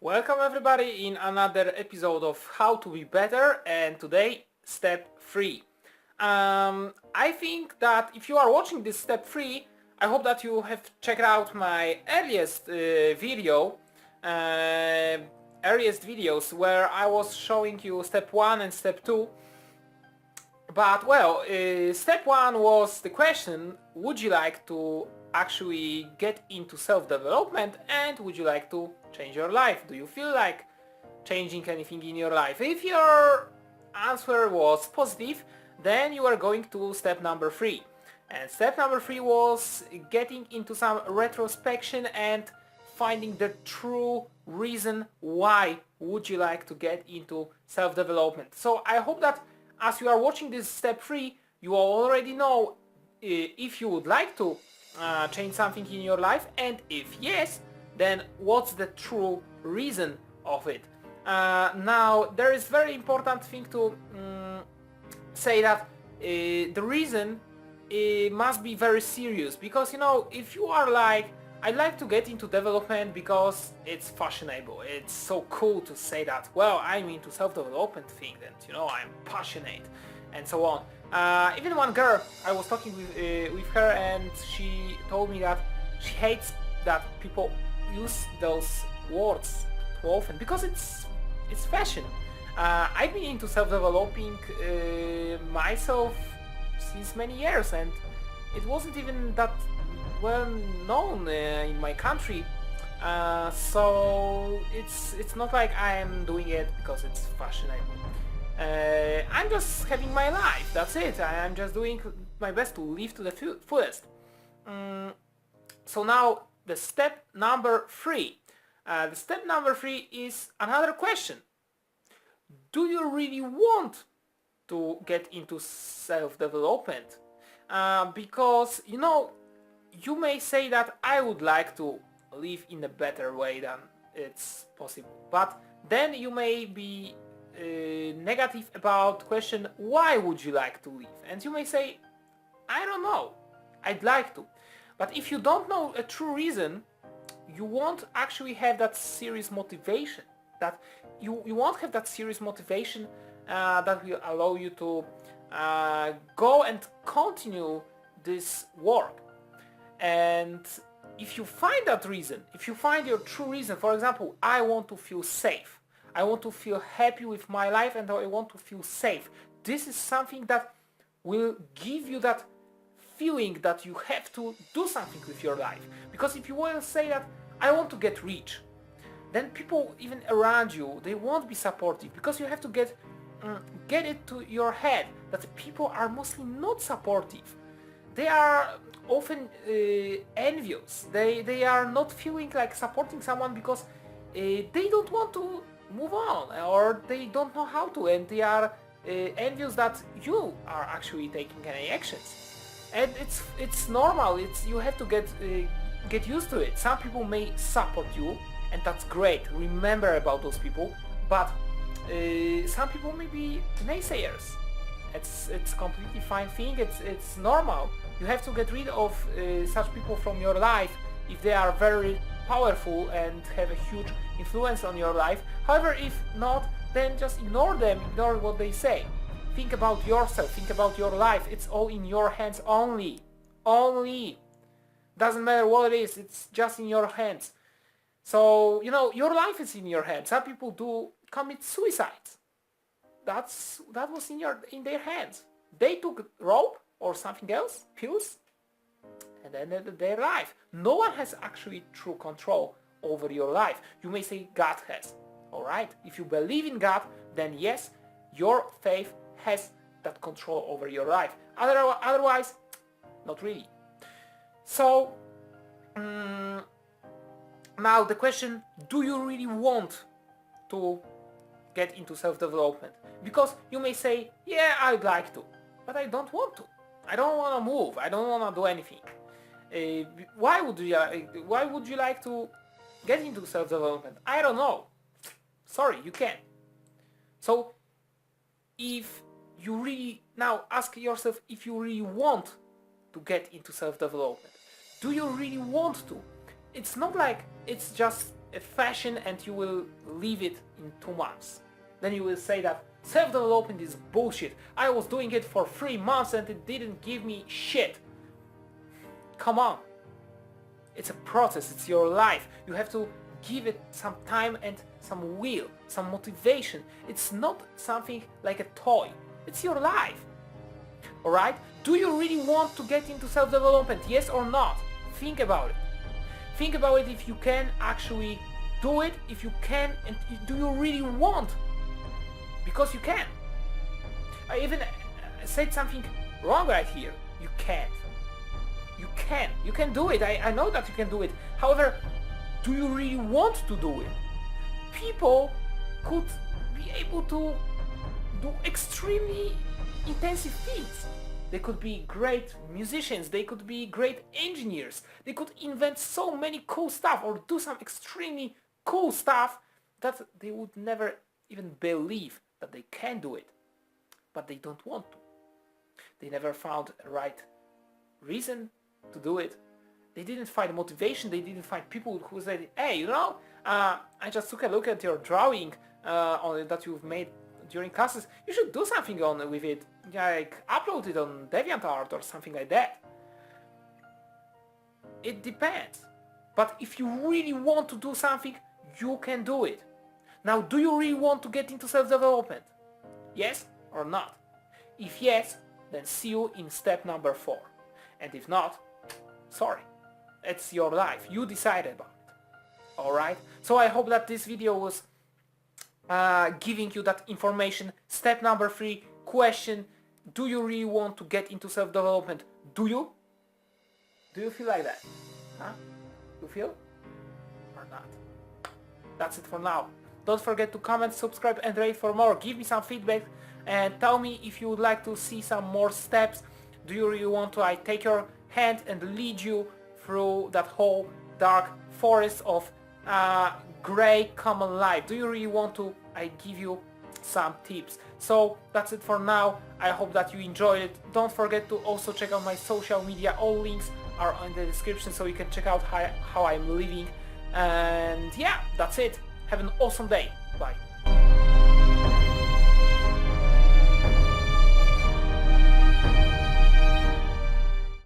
Welcome everybody in another episode of How to Be Better, and today step 3. I think that if you are watching this step 3, I hope that you have checked out my earliest videos where I was showing you step 1 and step 2. But well, step 1 was the question, would you like to actually get into self-development and would you like to change your life? Do you feel like changing anything in your life? If your answer was positive, then you are going to step number 3. And step number 3 was getting into some retrospection and finding the true reason why would you like to get into self-development. So I hope that as you are watching this step 3, you already know if you would like to change something in your life, and if yes, then what's the true reason of it. Now there is very important thing to say that the reason must be very serious, because if you are like, I'd like to get into development because it's fashionable, it's so cool to say that, well, I'm into self-development thing and I'm passionate and so on. Even one girl, I was talking with her and she told me that she hates that people use those words too often because it's fashion. I've been into self-developing myself since many years, and it wasn't even that well known in my country, so it's not like I am doing it because it's fashionable. I'm just having my life, that's it. I'm just doing my best to live to the fullest. So now the step number 3. The step number 3 is another question. Do you really want to get into self-development? Because you may say that I would like to live in a better way than it's possible, but then you may be negative about question, why would you like to live? And you may say, I don't know, I'd like to. But if you don't know a true reason, you won't actually have that serious motivation. That you won't have that serious motivation that will allow you to go and continue this work. And if you find that reason, if you find your true reason, for example, I want to feel safe, I want to feel happy with my life and I want to feel safe. This is something that will give you that feeling that you have to do something with your life. Because if you will say that I want to get rich, then people even around you, they won't be supportive, because you have to get it to your head that people are mostly not supportive. They are often envious. They are not feeling like supporting someone because they don't want to move on, or they don't know how to, and they are envious that you are actually taking any actions. And it's normal. You have to get used to it. Some people may support you, and that's great. Remember about those people. But some people may be naysayers. It's completely fine thing. It's normal. You have to get rid of such people from your life if they are very powerful and have a huge influence on your life. However, if not, then just ignore them, ignore what they say. Think about yourself, think about your life. It's all in your hands only. Only. Doesn't matter what it is, it's just in your hands. So, your life is in your hands. Some people do commit suicide. That was in their hands. They took rope or something else, pills, and ended their life. No one has actually true control over your life. You may say God has. Alright? If you believe in God, then yes, your faith has that control over your life. Otherwise, not really. So, now the question, do you really want to get into self-development? Because you may say, yeah, I'd like to, but I don't want to. I don't want to move. I don't want to do anything. Why would you like to get into self-development? I don't know. Sorry, you can't. So if you really, now ask yourself if you really want to get into self-development. Do you really want to? It's not like it's just a fashion and you will leave it in 2 months. Then you will say that self-development is bullshit. I was doing it for 3 months and it didn't give me shit. Come on. It's a process, it's your life. You have to give it some time and some will, some motivation. It's not something like a toy. It's your life. Alright? Do you really want to get into self-development? Yes or not? Think about it. Think about it if you can actually do it, if you can, and do you really want? Because you can. I even said something wrong right here. You can't. You can. You can do it. I know that you can do it. However, do you really want to do it? People could be able to do extremely intensive things. They could be great musicians, they could be great engineers, they could invent so many cool stuff or do some extremely cool stuff that they would never even believe that they can do it. But they don't want to. They never found a right reason to do it. They didn't find motivation, they didn't find people who said, hey, you know, I just took a look at your drawing that you've made during classes. You should do something with it, like upload it on DeviantArt or something like that. It depends. But if you really want to do something, you can do it. Now, do you really want to get into self-development? Yes or not? If yes, then see you in step number 4. And if not, sorry. It's your life. You decided about it. Alright? So I hope that this video was giving you that information. Step number 3, question: do you really want to get into self-development? Do you? Do you feel like that? Huh? You feel? Or not? That's it for now. Don't forget to comment, subscribe and rate for more. Give me some feedback and tell me if you would like to see some more steps. Do you really want to take your hand and lead you through that whole dark forest of grey common life? Do you really want to give you some tips? So that's it for now. I hope that you enjoyed it. Don't forget to also check out my social media. All links are in the description so you can check out how I'm living. And yeah, that's it. Have an awesome day. Bye.